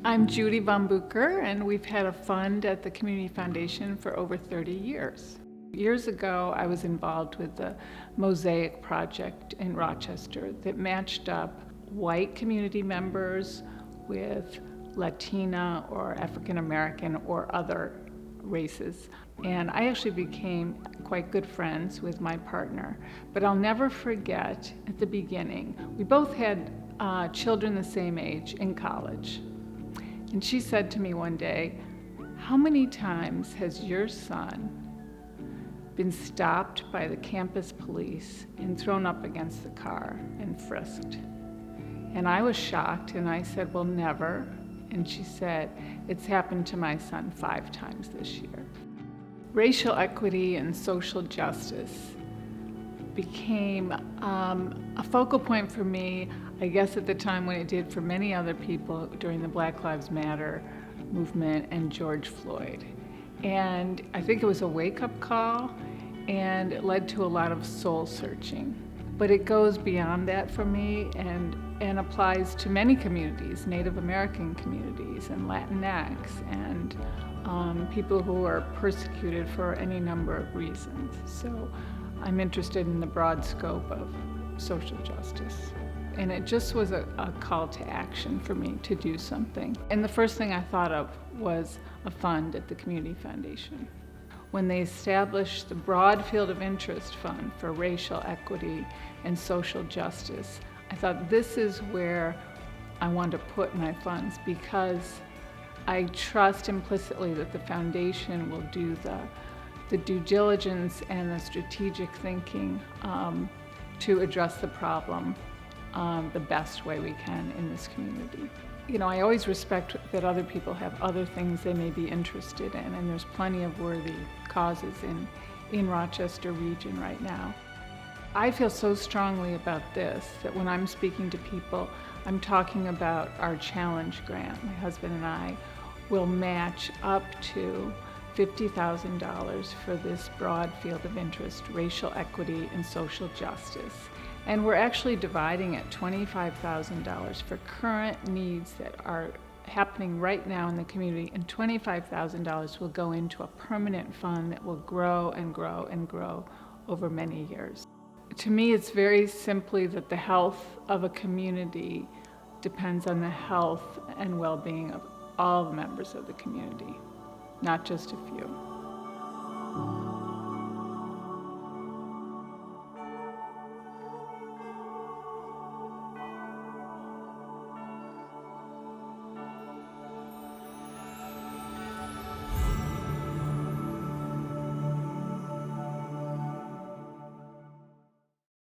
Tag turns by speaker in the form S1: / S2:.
S1: I'm Judy von Bucher, and we've had a fund at the Community Foundation for over 30 years. Years ago, I was involved with the Mosaic project in Rochester that matched up white community members with Latina or African American or other races. And I actually became quite good friends with my partner. But I'll never forget at the beginning, we both had children the same age in college. And she said to me one day, "How many times has your son been stopped by the campus police and thrown up against the car and frisked?" And I was shocked, and I said, "Well, never." And she said, "It's happened to my son 5 times this year." Racial equity and social justice became a focal point for me, I guess at the time when it did for many other people during the Black Lives Matter movement and George Floyd. And I think it was a wake-up call, and it led to a lot of soul searching. But it goes beyond that for me and applies to many communities, Native American communities and Latinx and people who are persecuted for any number of reasons. So I'm interested in the broad scope of social justice. And it just was a call to action for me to do something. And the first thing I thought of was a fund at the Community Foundation. When they established the Broad Field of Interest Fund for Racial Equity and Social Justice, I thought this is where I want to put my funds, because I trust implicitly that the foundation will do the due diligence and the strategic thinking to address the problem the best way we can in this community. You know, I always respect that other people have other things they may be interested in, and there's plenty of worthy causes in Rochester region right now. I feel so strongly about this that when I'm speaking to people, I'm talking about our challenge grant. My husband and I will match up to $50,000 for this broad field of interest, racial equity and social justice. And we're actually dividing it $25,000 for current needs that are happening right now in the community, and $25,000 will go into a permanent fund that will grow and grow and grow over many years. To me, it's very simply that the health of a community depends on the health and well-being of all the members of the community, not just a few.